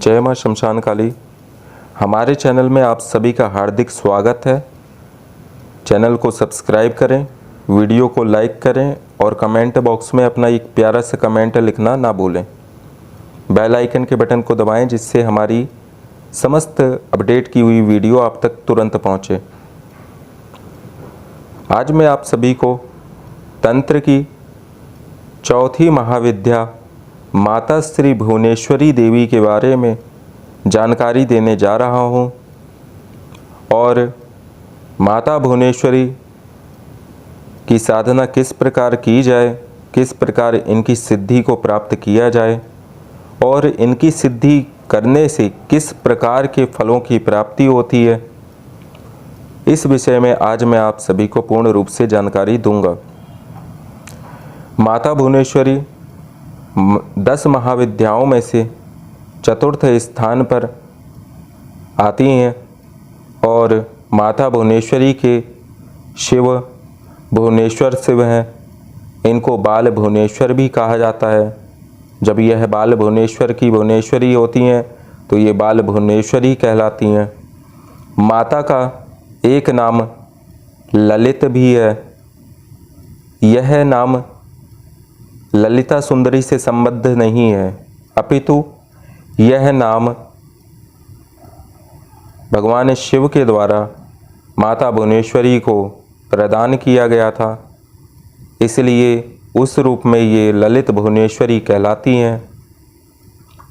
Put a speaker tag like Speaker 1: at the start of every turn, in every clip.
Speaker 1: जय मां शमशान काली। हमारे चैनल में आप सभी का हार्दिक स्वागत है। चैनल को सब्सक्राइब करें, वीडियो को लाइक करें और कमेंट बॉक्स में अपना एक प्यारा सा कमेंट लिखना ना भूलें। बेल आइकन के बटन को दबाएं जिससे हमारी समस्त अपडेट की हुई वीडियो आप तक तुरंत पहुंचे। आज मैं आप सभी को तंत्र की चौथी महाविद्या माता श्री भुवनेश्वरी देवी के बारे में जानकारी देने जा रहा हूँ और माता भुवनेश्वरी की साधना किस प्रकार की जाए, किस प्रकार इनकी सिद्धि को प्राप्त किया जाए और इनकी सिद्धि करने से किस प्रकार के फलों की प्राप्ति होती है, इस विषय में आज मैं आप सभी को पूर्ण रूप से जानकारी दूंगा। माता भुवनेश्वरी 10 महाविद्याओं में से चतुर्थ स्थान पर आती हैं और माता भुवनेश्वरी के शिव भुवनेश्वर शिव हैं। इनको बाल भुवनेश्वर भी कहा जाता है। जब यह बाल भुवनेश्वर की भुवनेश्वरी होती हैं तो ये बाल भुवनेश्वरी कहलाती हैं। माता का एक नाम ललित भी है। यह नाम ललिता सुंदरी से संबद्ध नहीं है, अपितु यह नाम भगवान शिव के द्वारा माता भुवनेश्वरी को प्रदान किया गया था, इसलिए उस रूप में ये ललित भुवनेश्वरी कहलाती हैं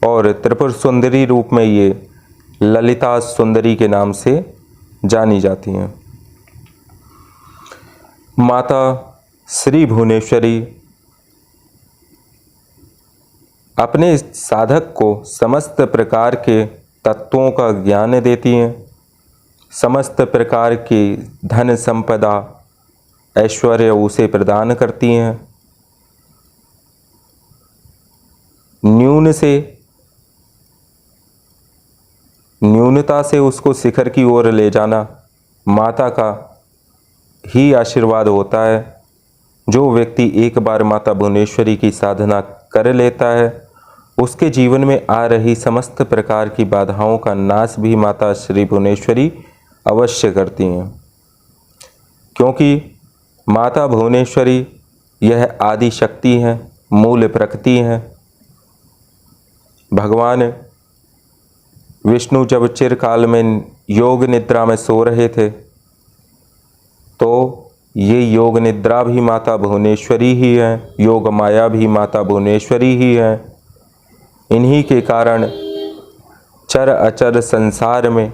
Speaker 1: और त्रिपुर सुंदरी रूप में ये ललिता सुंदरी के नाम से जानी जाती हैं। माता श्री भुवनेश्वरी अपने साधक को समस्त प्रकार के तत्वों का ज्ञान देती हैं, समस्त प्रकार की धन संपदा ऐश्वर्य उसे प्रदान करती हैं। न्यूनता से उसको शिखर की ओर ले जाना माता का ही आशीर्वाद होता है। जो व्यक्ति एक बार माता भुवनेश्वरी की साधना कर लेता है उसके जीवन में आ रही समस्त प्रकार की बाधाओं का नाश भी माता श्री भुवनेश्वरी अवश्य करती हैं, क्योंकि माता भुवनेश्वरी यह आदि शक्ति हैं, मूल प्रकृति हैं। भगवान विष्णु जब चिरकाल में योग निद्रा में सो रहे थे तो ये योग निद्रा भी माता भुवनेश्वरी ही है, योग माया भी माता भुवनेश्वरी ही है। इन्हीं के कारण चर अचर संसार में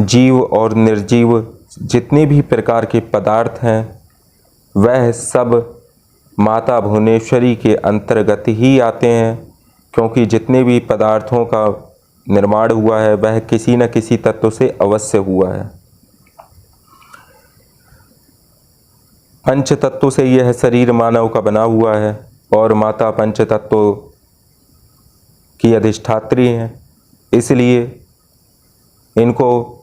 Speaker 1: जीव और निर्जीव जितने भी प्रकार के पदार्थ हैं वह सब माता भुवनेश्वरी के अंतर्गत ही आते हैं, क्योंकि जितने भी पदार्थों का निर्माण हुआ है वह किसी न किसी तत्व से अवश्य हुआ है। पंच तत्व से यह शरीर मानव का बना हुआ है और माता पंच तत्व की अधिष्ठात्री हैं, इसलिए इनको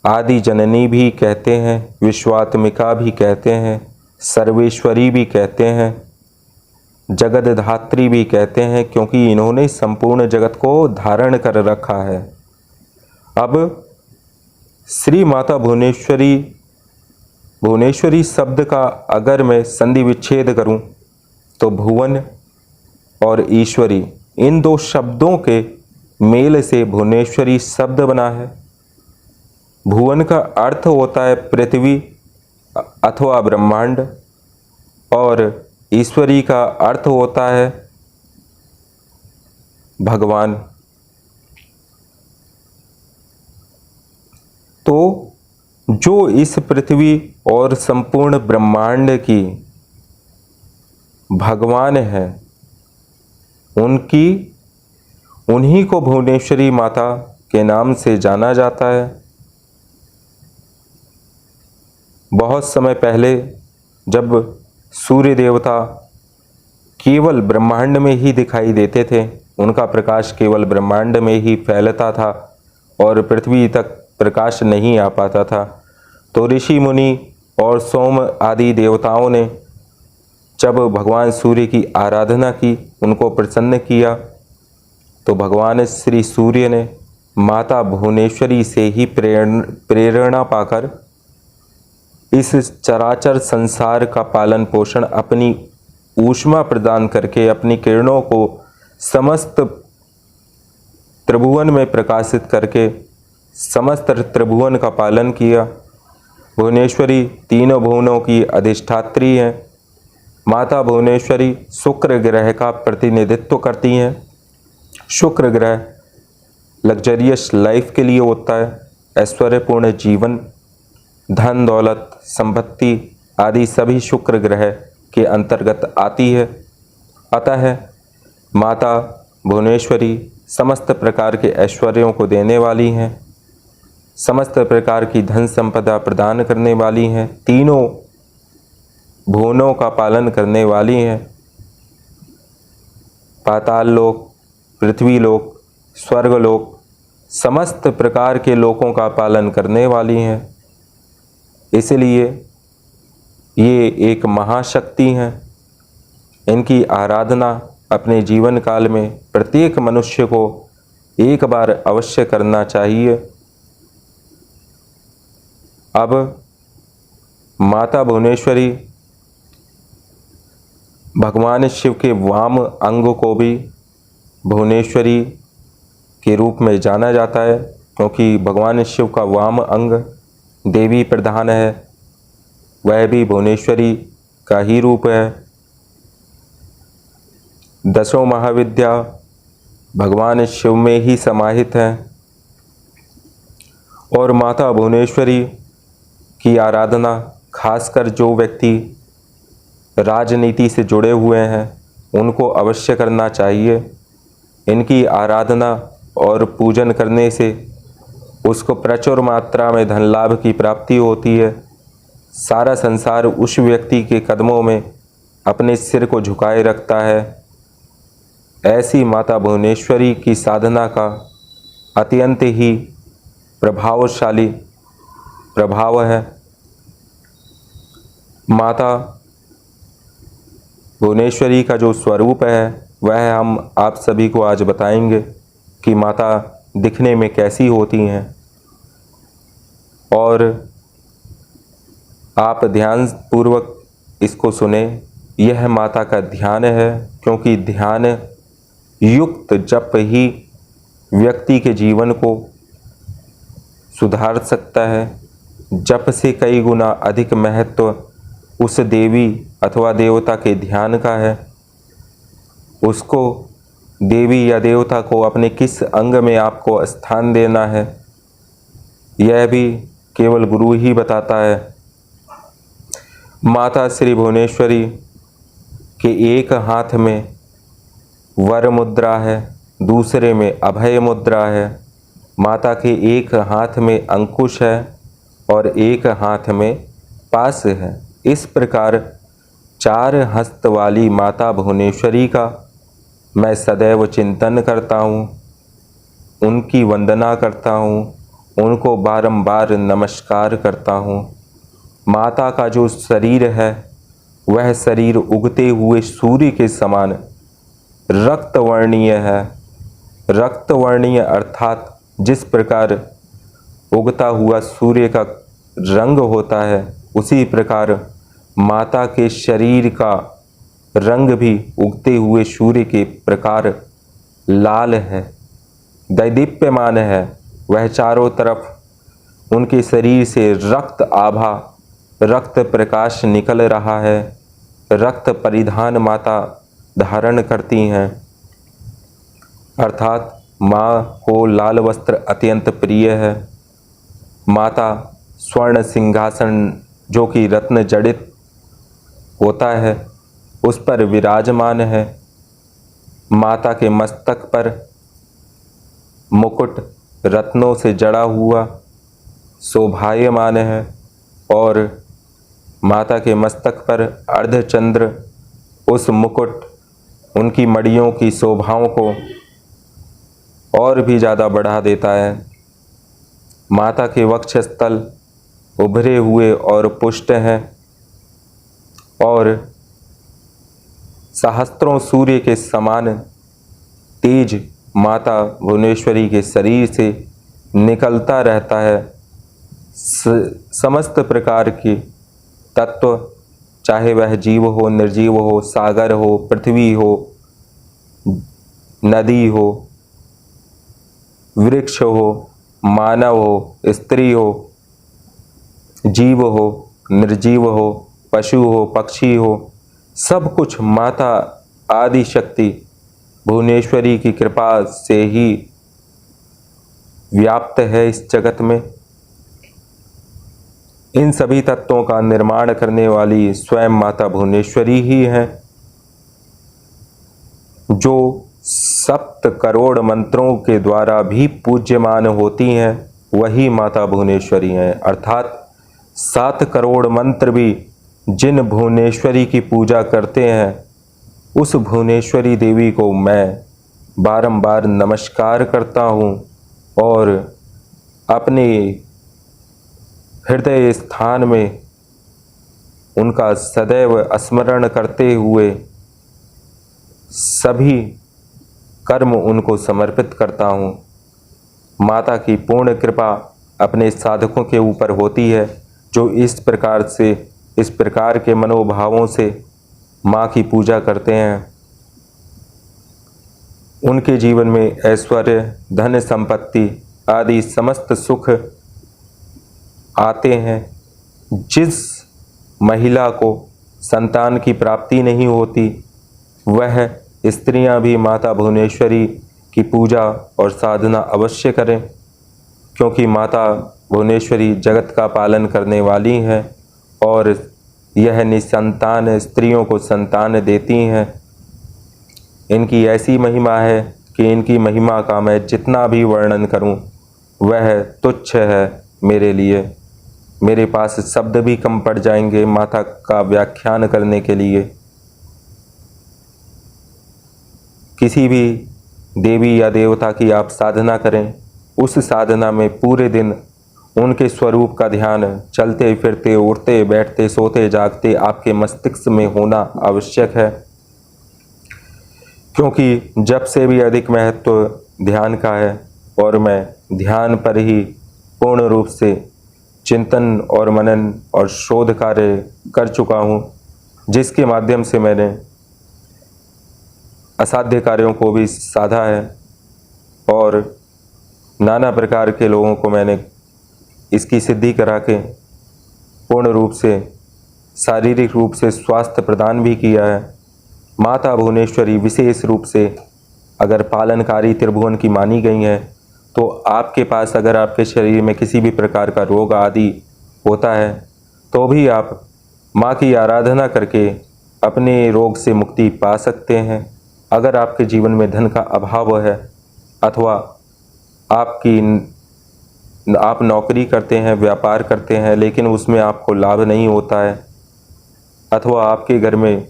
Speaker 1: आदि जननी भी कहते हैं, विश्वात्मिका भी कहते हैं, सर्वेश्वरी भी कहते हैं, जगत धात्री भी कहते हैं, क्योंकि इन्होंने संपूर्ण जगत को धारण कर रखा है। अब श्री माता भुवनेश्वरी शब्द का अगर मैं संधि विच्छेद करूं तो भुवन और ईश्वरी इन दो शब्दों के मेल से भुवनेश्वरी शब्द बना है। भुवन का अर्थ होता है पृथ्वी अथवा ब्रह्मांड और ईश्वरी का अर्थ होता है भगवान। तो जो इस पृथ्वी और संपूर्ण ब्रह्मांड की भगवान है उन्हीं को भुवनेश्वरी माता के नाम से जाना जाता है। बहुत समय पहले जब सूर्य देवता केवल ब्रह्मांड में ही दिखाई देते थे, उनका प्रकाश केवल ब्रह्मांड में ही फैलता था और पृथ्वी तक प्रकाश नहीं आ पाता था, तो ऋषि मुनि और सोम आदि देवताओं ने जब भगवान सूर्य की आराधना की, उनको प्रसन्न किया तो भगवान श्री सूर्य ने माता भुवनेश्वरी से ही प्रेरणा पाकर इस चराचर संसार का पालन पोषण अपनी ऊष्मा प्रदान करके अपनी किरणों को समस्त त्रिभुवन में प्रकाशित करके समस्त त्रिभुवन का पालन किया। भुवनेश्वरी तीनों भुवनों की अधिष्ठात्री हैं। माता भुवनेश्वरी शुक्र ग्रह का प्रतिनिधित्व करती हैं। शुक्र ग्रह लग्जरियस लाइफ के लिए होता है, ऐश्वर्यपूर्ण जीवन, धन दौलत संपत्ति आदि सभी शुक्र ग्रह के अंतर्गत आती है। अतः माता भुवनेश्वरी समस्त प्रकार के ऐश्वर्यों को देने वाली हैं, समस्त प्रकार की धन संपदा प्रदान करने वाली हैं, तीनों भुवनों का पालन करने वाली हैं। पाताल लोक, पृथ्वी लोक, स्वर्गलोक समस्त प्रकार के लोकों का पालन करने वाली हैं। इसलिए ये एक महाशक्ति हैं। इनकी आराधना अपने जीवन काल में प्रत्येक मनुष्य को एक बार अवश्य करना चाहिए। अब माता भुवनेश्वरी भगवान शिव के वाम अंग को भी भुवनेश्वरी के रूप में जाना जाता है, क्योंकि भगवान शिव का वाम अंग देवी प्रधान है, वह भी भुवनेश्वरी का ही रूप है। दसों महाविद्या भगवान शिव में ही समाहित हैं और माता भुवनेश्वरी की आराधना खासकर जो व्यक्ति राजनीति से जुड़े हुए हैं उनको अवश्य करना चाहिए। इनकी आराधना और पूजन करने से उसको प्रचुर मात्रा में धन लाभ की प्राप्ति होती है। सारा संसार उस व्यक्ति के कदमों में अपने सिर को झुकाए रखता है। ऐसी माता भुवनेश्वरी की साधना का अत्यंत ही प्रभावशाली प्रभाव है। माता भुवनेश्वरी का जो स्वरूप है वह हम आप सभी को आज बताएंगे कि माता दिखने में कैसी होती हैं। और आप ध्यान पूर्वक इसको सुने। यह माता का ध्यान है, क्योंकि ध्यान युक्त जप ही व्यक्ति के जीवन को सुधार सकता है। जप से कई गुना अधिक महत्व उस देवी अथवा देवता के ध्यान का है। उसको देवी या देवता को अपने किस अंग में आपको स्थान देना है यह भी केवल गुरु ही बताता है। माता श्री भुवनेश्वरी के एक हाथ में वर मुद्रा है, दूसरे में अभय मुद्रा है। माता के एक हाथ में अंकुश है और एक हाथ में पास है। इस प्रकार चार हस्त वाली माता भुवनेश्वरी का मैं सदैव चिंतन करता हूँ, उनकी वंदना करता हूँ, उनको बारंबार नमस्कार करता हूँ। माता का जो शरीर है वह शरीर उगते हुए सूर्य के समान रक्तवर्णीय है। रक्तवर्णीय अर्थात जिस प्रकार उगता हुआ सूर्य का रंग होता है उसी प्रकार माता के शरीर का रंग भी उगते हुए सूर्य के प्रकार लाल है, दैदीप्यमान है। वह चारों तरफ उनके शरीर से रक्त आभा, रक्त प्रकाश निकल रहा है। रक्त परिधान माता धारण करती हैं, अर्थात माँ को लाल वस्त्र अत्यंत प्रिय है। माता स्वर्ण सिंहासन जो कि रत्न जड़ित होता है उस पर विराजमान है। माता के मस्तक पर मुकुट रत्नों से जड़ा हुआ शोभायमान है और माता के मस्तक पर अर्धचंद्र उस मुकुट उनकी मड़ियों की शोभाओं को और भी ज़्यादा बढ़ा देता है। माता के वक्षस्थल उभरे हुए और पुष्ट हैं और सहस्त्रों सूर्य के समान तेज माता भुवनेश्वरी के शरीर से निकलता रहता है। समस्त प्रकार के तत्व, चाहे वह जीव हो, निर्जीव हो, सागर हो, पृथ्वी हो, नदी हो, वृक्ष हो, मानव हो, स्त्री हो, जीव हो, निर्जीव हो, पशु हो, पक्षी हो, सब कुछ माता आदि शक्ति भुवनेश्वरी की कृपा से ही व्याप्त है इस जगत में। इन सभी तत्वों का निर्माण करने वाली स्वयं माता भुवनेश्वरी ही है, जो 7 करोड़ मंत्रों के द्वारा भी पूज्यमान होती हैं, वही माता भुवनेश्वरी हैं। अर्थात 7 करोड़ मंत्र भी जिन भुवनेश्वरी की पूजा करते हैं, उस भुवनेश्वरी देवी को मैं बारंबार नमस्कार करता हूँ और अपने हृदय स्थान में उनका सदैव स्मरण करते हुए सभी कर्म उनको समर्पित करता हूँ। माता की पूर्ण कृपा अपने साधकों के ऊपर होती है, जो इस प्रकार के मनोभावों से माँ की पूजा करते हैं। उनके जीवन में ऐश्वर्य, धन संपत्ति आदि समस्त सुख आते हैं। जिस महिला को संतान की प्राप्ति नहीं होती, वह स्त्रियां भी माता भुवनेश्वरी की पूजा और साधना अवश्य करें, क्योंकि माता भुवनेश्वरी जगत का पालन करने वाली हैं और यह निसंतान स्त्रियों को संतान देती हैं। इनकी ऐसी महिमा है कि इनकी महिमा का मैं जितना भी वर्णन करूं वह तुच्छ है मेरे लिए। मेरे पास शब्द भी कम पड़ जाएंगे माता का व्याख्यान करने के लिए। किसी भी देवी या देवता की आप साधना करें, उस साधना में पूरे दिन उनके स्वरूप का ध्यान चलते फिरते, उठते बैठते, सोते जागते आपके मस्तिष्क में होना आवश्यक है, क्योंकि जब से भी अधिक महत्व ध्यान का है और मैं ध्यान पर ही पूर्ण रूप से चिंतन और मनन और शोध कार्य कर चुका हूँ, जिसके माध्यम से मैंने असाध्य कार्यों को भी साधा है और नाना प्रकार के लोगों को मैंने इसकी सिद्धि करा के पूर्ण रूप से शारीरिक रूप से स्वास्थ्य प्रदान भी किया है। माता भुवनेश्वरी विशेष रूप से अगर पालनकारी त्रिभुवन की मानी गई हैं, तो आपके पास अगर आपके शरीर में किसी भी प्रकार का रोग आदि होता है, तो भी आप माँ की आराधना करके अपने रोग से मुक्ति पा सकते हैं। अगर आपके जीवन में धन का अभाव है अथवा आप नौकरी करते हैं, व्यापार करते हैं, लेकिन उसमें आपको लाभ नहीं होता है, अथवा आपके घर में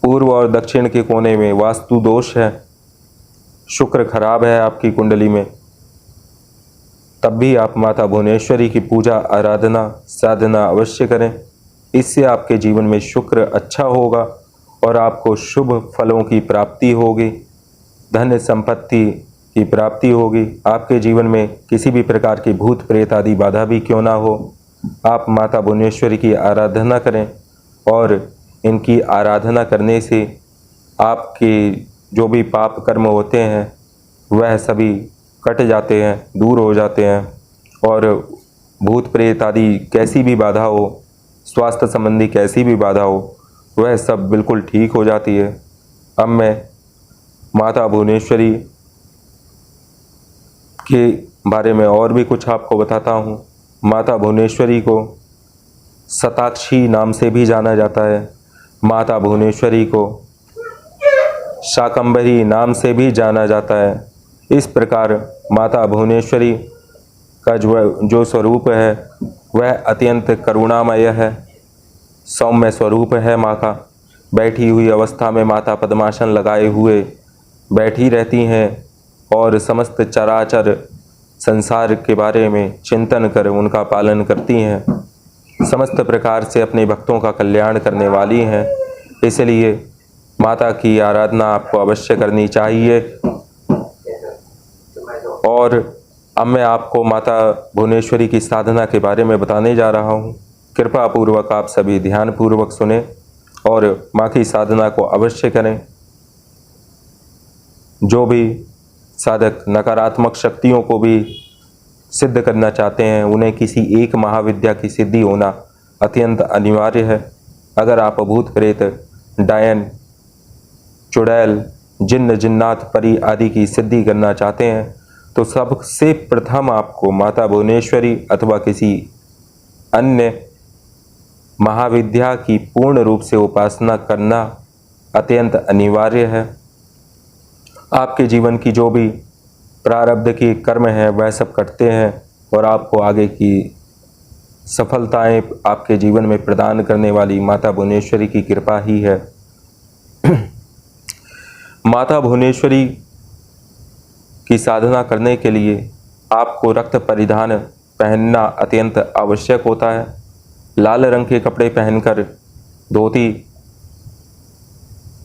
Speaker 1: पूर्व और दक्षिण के कोने में वास्तु दोष है, शुक्र खराब है आपकी कुंडली में, तब भी आप माता भुवनेश्वरी की पूजा, आराधना, साधना अवश्य करें। इससे आपके जीवन में शुक्र अच्छा होगा और आपको शुभ फलों की प्राप्ति होगी, धन संपत्ति की प्राप्ति होगी। आपके जीवन में किसी भी प्रकार की भूत प्रेत आदि बाधा भी क्यों ना हो, आप माता भुवनेश्वरी की आराधना करें और इनकी आराधना करने से आपके जो भी पाप कर्म होते हैं वह सभी कट जाते हैं, दूर हो जाते हैं और भूत प्रेत आदि कैसी भी बाधा हो, स्वास्थ्य संबंधी कैसी भी बाधा हो, वह सब बिल्कुल ठीक हो जाती है। अब मैं माता भुवनेश्वरी के बारे में और भी कुछ आपको बताता हूँ। माता भुवनेश्वरी को शताक्षी नाम से भी जाना जाता है। माता भुवनेश्वरी को शाकंभरी नाम से भी जाना जाता है। इस प्रकार माता भुवनेश्वरी का जो स्वरूप है वह अत्यंत करुणामय है, सौम्य स्वरूप है माँ का। बैठी हुई अवस्था में माता पद्मासन लगाए हुए बैठी रहती हैं और समस्त चराचर संसार के बारे में चिंतन कर उनका पालन करती हैं। समस्त प्रकार से अपने भक्तों का कल्याण करने वाली हैं। इसलिए माता की आराधना आपको अवश्य करनी चाहिए। और अब मैं आपको माता भुवनेश्वरी की साधना के बारे में बताने जा रहा हूँ। कृपा पूर्वक आप सभी ध्यान पूर्वक सुने और माँ की साधना को अवश्य करें। जो भी साधक नकारात्मक शक्तियों को भी सिद्ध करना चाहते हैं, उन्हें किसी एक महाविद्या की सिद्धि होना अत्यंत अनिवार्य है। अगर आप भूत प्रेत, डायन, चुड़ैल, जिन्न, जिन्नात, परी आदि की सिद्धि करना चाहते हैं तो सबसे प्रथम आपको माता भुवनेश्वरी अथवा किसी अन्य महाविद्या की पूर्ण रूप से उपासना करना अत्यंत अनिवार्य है। आपके जीवन की जो भी प्रारब्ध के कर्म हैं वह सब कटते हैं और आपको आगे की सफलताएं आपके जीवन में प्रदान करने वाली माता भुवनेश्वरी की कृपा ही है। माता भुवनेश्वरी की साधना करने के लिए आपको रक्त परिधान पहनना अत्यंत आवश्यक होता है। लाल रंग के कपड़े पहनकर धोती,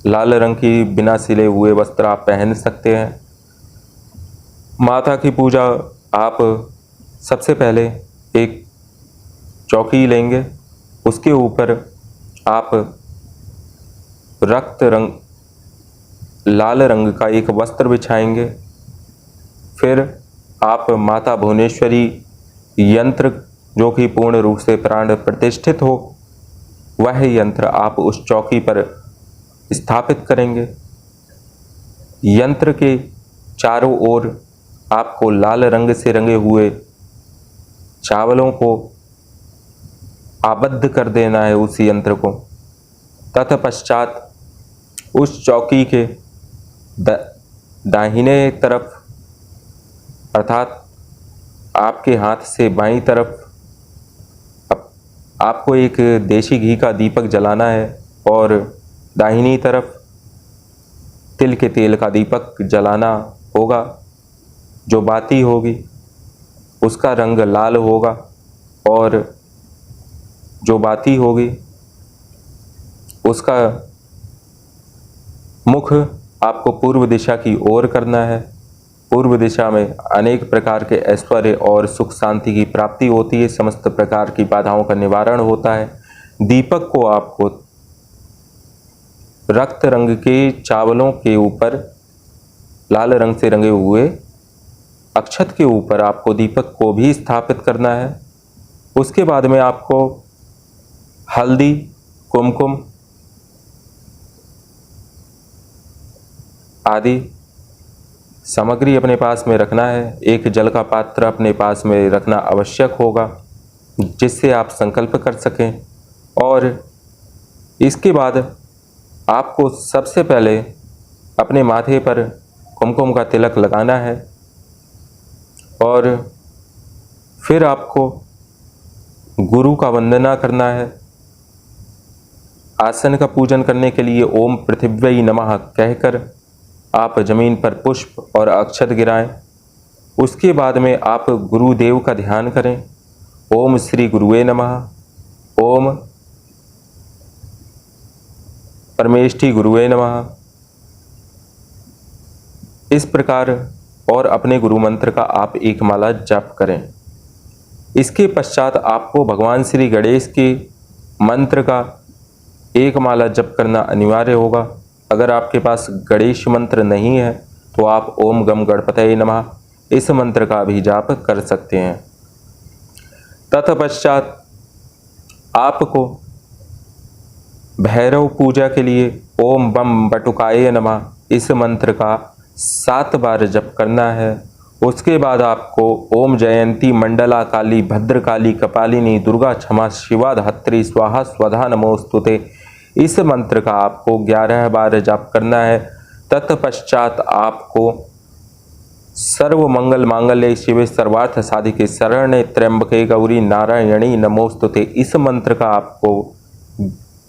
Speaker 1: लाल रंग की बिना सिले हुए वस्त्र आप पहन सकते हैं। माता की पूजा आप सबसे पहले एक चौकी लेंगे, उसके ऊपर आप लाल रंग का एक वस्त्र बिछाएंगे। फिर आप माता भुवनेश्वरी यंत्र जो कि पूर्ण रूप से प्राण प्रतिष्ठित हो, वह यंत्र आप उस चौकी पर स्थापित करेंगे। यंत्र के चारों ओर आपको लाल रंग से रंगे हुए चावलों को आबद्ध कर देना है उस यंत्र को। तत्पश्चात उस चौकी के दाहिने तरफ अर्थात आपके हाथ से बाईं तरफ आपको एक देशी घी का दीपक जलाना है और दाहिनी तरफ तिल के तेल का दीपक जलाना होगा। जो बाती होगी उसका रंग लाल होगा और जो बाती होगी उसका मुख आपको पूर्व दिशा की ओर करना है। पूर्व दिशा में अनेक प्रकार के ऐश्वर्य और सुख शांति की प्राप्ति होती है, समस्त प्रकार की बाधाओं का निवारण होता है। दीपक को आपको रक्त रंग के चावलों के ऊपर लाल रंग से रंगे हुए अक्षत के ऊपर आपको दीपक को भी स्थापित करना है। उसके बाद में आपको हल्दी, कुमकुम आदि सामग्री अपने पास में रखना है। एक जल का पात्र अपने पास में रखना आवश्यक होगा जिससे आप संकल्प कर सकें। और इसके बाद आपको सबसे पहले अपने माथे पर कुमकुम का तिलक लगाना है और फिर आपको गुरु का वंदना करना है। आसन का पूजन करने के लिए ओम पृथिव्यै नमः कहकर आप जमीन पर पुष्प और अक्षत गिराएं। उसके बाद में आप गुरुदेव का ध्यान करें। ओम श्री गुरुवे नमः, ओम परमेष्ठी गुरुवे नमः, इस प्रकार और अपने गुरु मंत्र का आप एक माला जप करें। इसके पश्चात आपको भगवान श्री गणेश के मंत्र का एक माला जप करना अनिवार्य होगा। अगर आपके पास गणेश मंत्र नहीं है तो आप ओम गम गणपतये नमः इस मंत्र का भी जाप कर सकते हैं। तत्पश्चात आपको भैरव पूजा के लिए ओम बम बटुकाय नमः इस मंत्र का 7 बार जप करना है। उसके बाद आपको ओम जयंती मंडला काली भद्रकाली कपालिनी दुर्गा क्षमा शिवा धात्री स्वाहा स्वधा नमोस्तुते इस मंत्र का आपको 11 बार जाप करना है। तत्पश्चात आपको सर्व मंगल मांगल्ये शिवे सर्वार्थ साधिके शरण्ये त्र्यंबके गौरी नारायणी नमोस्तुते इस मंत्र का आपको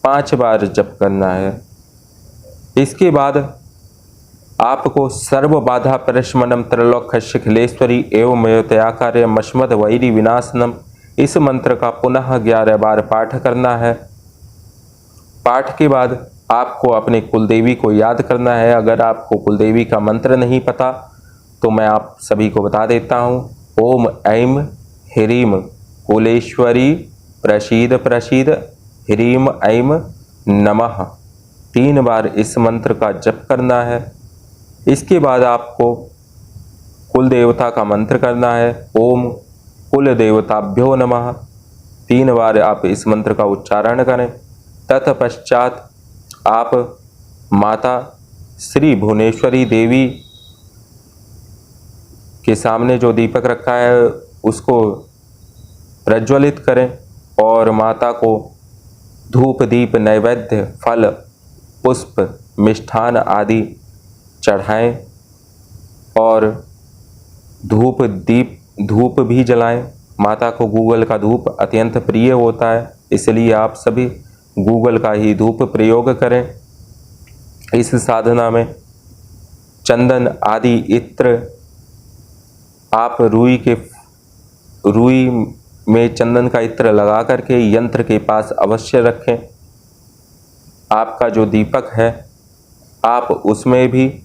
Speaker 1: 5 बार जप करना है। इसके बाद आपको सर्व बाधा परिशमनम त्रैलोक्य खिलेश्वरी एवं तयाकार्य मश्मद वैरी विनाशनम इस मंत्र का पुनः 11 बार पाठ करना है। पाठ के बाद आपको अपने कुलदेवी को याद करना है। अगर आपको कुलदेवी का मंत्र नहीं पता तो मैं आप सभी को बता देता हूँ। ओम ऐं ह्रीं कुलेश्वरी प्रसीद प्रसीद ह्रीं ऐं नमः 3 बार इस मंत्र का जप करना है। इसके बाद आपको कुल देवता का मंत्र करना है। ओम कुल देवताभ्यो नमः 3 बार आप इस मंत्र का उच्चारण करें। तत्पश्चात आप माता श्री भुवनेश्वरी देवी के सामने जो दीपक रखा है उसको प्रज्वलित करें और माता को धूप दीप नैवेद्य फल पुष्प मिष्ठान आदि चढ़ाएं और धूप भी जलाएं। माता को गूगल का धूप अत्यंत प्रिय होता है, इसलिए आप सभी गूगल का ही धूप प्रयोग करें। इस साधना में चंदन आदि इत्र आप रुई में चंदन का इत्र लगा करके यंत्र के पास अवश्य रखें। आपका जो दीपक है आप उसमें भी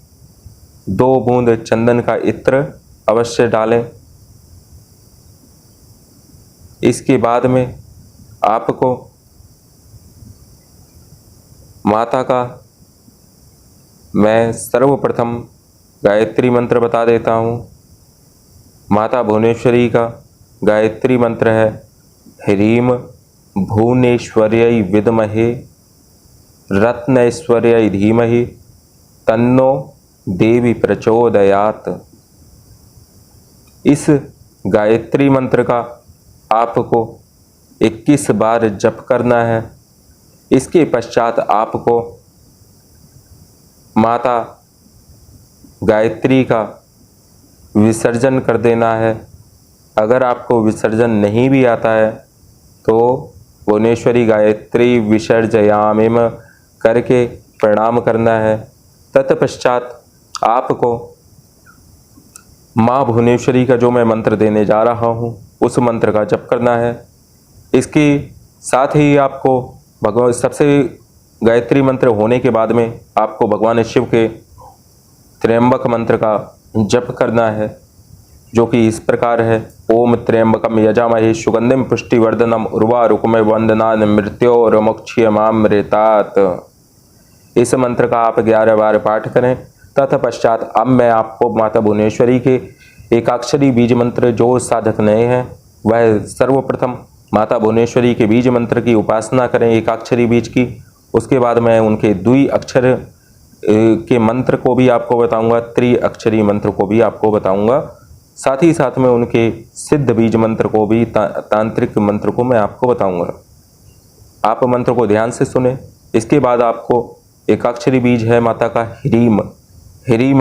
Speaker 1: 2 बूंद चंदन का इत्र अवश्य डालें। इसके बाद में आपको माता का मैं सर्वप्रथम गायत्री मंत्र बता देता हूँ। माता भुवनेश्वरी का गायत्री मंत्र है ह्रीं भुवनेश्वर्यै विद्महे रत्नैश्वर्यै धीमहि तन्नो देवी प्रचोदयात्। इस गायत्री मंत्र का आपको 21 बार जप करना है। इसके पश्चात आपको माता गायत्री का विसर्जन कर देना है। अगर आपको विसर्जन नहीं भी आता है तो भुवनेश्वरी गायत्री विसर्जयामिम करके प्रणाम करना है। तत्पश्चात आपको माँ भुवनेश्वरी का जो मैं मंत्र देने जा रहा हूँ उस मंत्र का जप करना है। इसके साथ ही आपको भगवान सबसे गायत्री मंत्र होने के बाद में आपको भगवान शिव के त्र्यंबक मंत्र का जप करना है, जो कि इस प्रकार है। ओम त्र्यंबकम यजामहे सुगंधिम पुष्टिवर्धनम उर्वारुकमे वंदनान मृत्योर्मुक्ष्यमामृतात्। इस मंत्र का आप 11 बार पाठ करें। तत्पश्चात अब मैं आपको माता भुवनेश्वरी के एकाक्षरी बीज मंत्र जो साधक नए हैं वह सर्वप्रथम माता भुवनेश्वरी के बीज मंत्र की उपासना करें एकाक्षरी बीज की। उसके बाद मैं उनके द्वि अक्षर के मंत्र को भी आपको बताऊंगा, त्रिअक्षरी मंत्र को भी आपको बताऊंगा। साथ ही साथ में उनके सिद्ध बीज मंत्र को भी तांत्रिक मंत्र को मैं आपको बताऊंगा। आप मंत्र को ध्यान से सुने। इसके बाद आपको एकाक्षरी बीज है माता का ह्रीं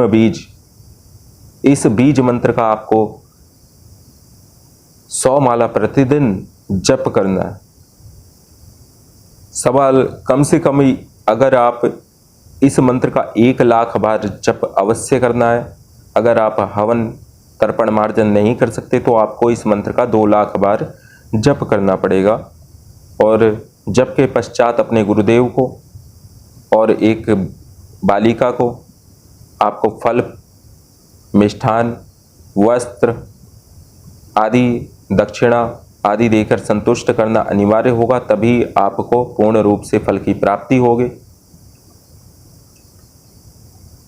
Speaker 1: बीज। इस बीज मंत्र का आपको 100 माला प्रतिदिन जप करना है। सवाल कम से कम अगर आप इस मंत्र का 1 लाख बार जप अवश्य करना है। अगर आप हवन तर्पण मार्जन नहीं कर सकते तो आपको इस मंत्र का 2 लाख बार जप करना पड़ेगा। और जप के पश्चात अपने गुरुदेव को और एक बालिका को आपको फल मिष्ठान वस्त्र आदि दक्षिणा आदि देकर संतुष्ट करना अनिवार्य होगा, तभी आपको पूर्ण रूप से फल की प्राप्ति होगी।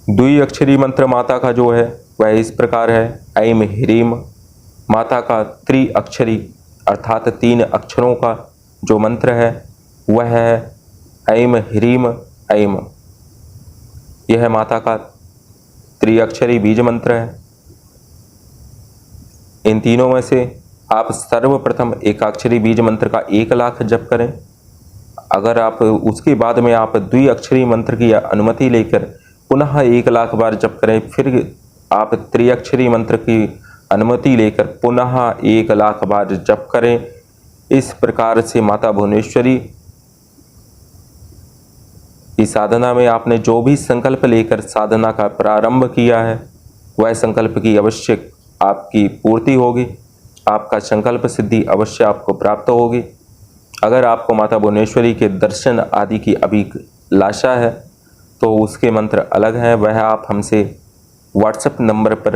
Speaker 1: द्विअक्षरी मंत्र माता का जो है वह इस प्रकार है। ऐं ह्रीं माता का त्रिअक्षरी अर्थात 3 अक्षरों का जो मंत्र है वह है ऐं ह्रीं ऐं। यह माता का त्रिअक्षरी बीज मंत्र है। इन तीनों में से आप सर्वप्रथम एकाक्षरी बीज मंत्र का 1 लाख जप करें। अगर आप उसके बाद में आप द्विअक्षरी मंत्र की अनुमति लेकर पुनः 1 लाख बार जप करें, फिर आप त्रिअक्षरी मंत्र की अनुमति लेकर पुनः 1 लाख बार जप करें। इस प्रकार से माता भुवनेश्वरी की साधना में आपने जो भी संकल्प लेकर साधना का प्रारंभ किया है वह संकल्प की अवश्य आपकी पूर्ति होगी। आपका संकल्प सिद्धि अवश्य आपको प्राप्त होगी। अगर आपको माता भुवनेश्वरी के दर्शन आदि की अभी लाशा है तो उसके मंत्र अलग हैं। वह आप हमसे व्हाट्सएप नंबर पर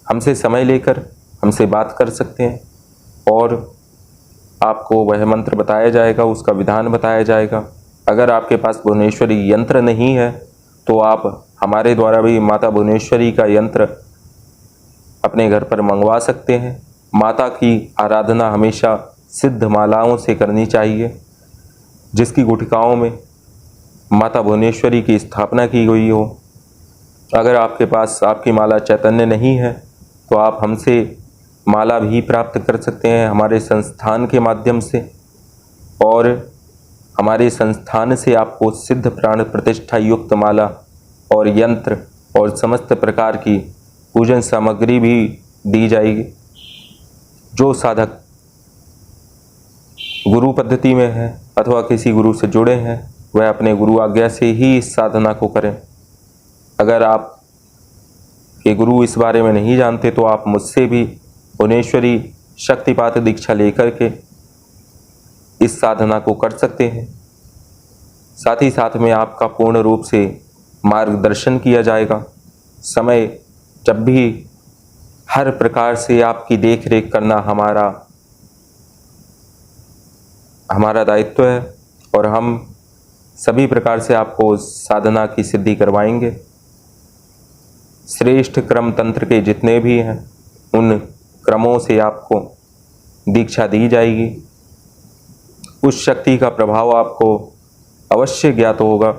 Speaker 1: हमसे समय लेकर हमसे बात कर सकते हैं और आपको वह मंत्र बताया जाएगा, उसका विधान बताया जाएगा। अगर आपके पास भुवनेश्वरी यंत्र नहीं है तो आप हमारे द्वारा भी माता भुवनेश्वरी का यंत्र अपने घर पर मंगवा सकते हैं। माता की आराधना हमेशा सिद्ध मालाओं से करनी चाहिए, जिसकी गुटिकाओं में माता भुवनेश्वरी की स्थापना की गई हो। अगर आपके पास आपकी माला चैतन्य नहीं है तो आप हमसे माला भी प्राप्त कर सकते हैं हमारे संस्थान के माध्यम से, और हमारे संस्थान से आपको सिद्ध प्राण प्रतिष्ठा युक्त माला और यंत्र और समस्त प्रकार की पूजन सामग्री भी दी जाएगी। जो साधक गुरु पद्धति में है अथवा किसी गुरु से जुड़े हैं वह अपने गुरु आज्ञा से ही इस साधना को करें। अगर आप के गुरु इस बारे में नहीं जानते तो आप मुझसे भी भुवनेश्वरी शक्तिपात दीक्षा लेकर के इस साधना को कर सकते हैं। साथ ही साथ में आपका पूर्ण रूप से मार्गदर्शन किया जाएगा। समय जब भी हर प्रकार से आपकी देख रेख करना हमारा दायित्व है और हम सभी प्रकार से आपको साधना की सिद्धि करवाएंगे। श्रेष्ठ क्रम तंत्र के जितने भी हैं उन क्रमों से आपको दीक्षा दी जाएगी। उस शक्ति का प्रभाव आपको अवश्य ज्ञात होगा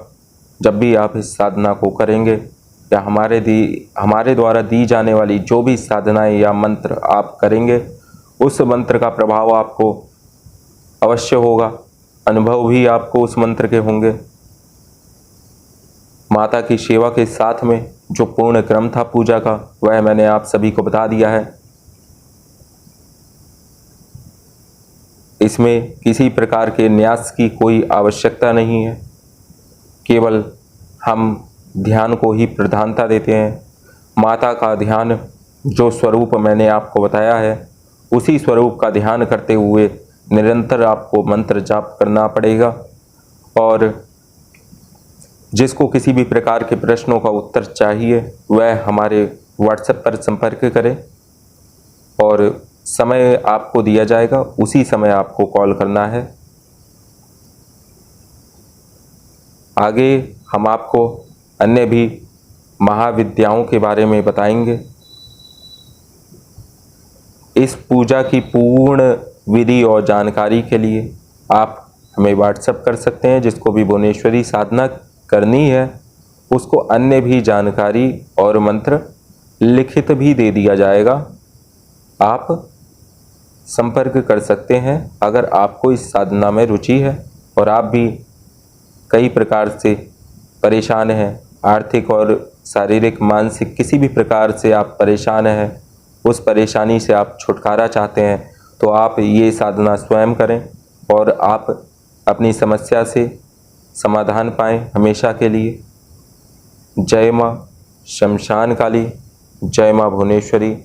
Speaker 1: जब भी आप इस साधना को करेंगे या हमारे द्वारा दी जाने वाली जो भी साधनाएं या मंत्र आप करेंगे उस मंत्र का प्रभाव आपको अवश्य होगा। अनुभव भी आपको उस मंत्र के होंगे। माता की सेवा के साथ में जो पूर्ण क्रम था पूजा का वह मैंने आप सभी को बता दिया है। इसमें किसी प्रकार के न्यास की कोई आवश्यकता नहीं है, केवल हम ध्यान को ही प्रधानता देते हैं। माता का ध्यान जो स्वरूप मैंने आपको बताया है उसी स्वरूप का ध्यान करते हुए निरंतर आपको मंत्र जाप करना पड़ेगा। और जिसको किसी भी प्रकार के प्रश्नों का उत्तर चाहिए वह हमारे व्हाट्सएप पर संपर्क करें और समय आपको दिया जाएगा, उसी समय आपको कॉल करना है। आगे हम आपको अन्य भी महाविद्याओं के बारे में बताएंगे। इस पूजा की पूर्ण विधि और जानकारी के लिए आप हमें व्हाट्सएप कर सकते हैं। जिसको भी भुवनेश्वरी साधना करनी है उसको अन्य भी जानकारी और मंत्र लिखित भी दे दिया जाएगा। आप संपर्क कर सकते हैं अगर आपको इस साधना में रुचि है और आप भी कई प्रकार से परेशान हैं, आर्थिक और शारीरिक मानसिक किसी भी प्रकार से आप परेशान हैं, उस परेशानी से आप छुटकारा चाहते हैं तो आप ये साधना स्वयं करें और आप अपनी समस्या से समाधान पाएं हमेशा के लिए। जय माँ शमशान काली, जय माँ भुवनेश्वरी।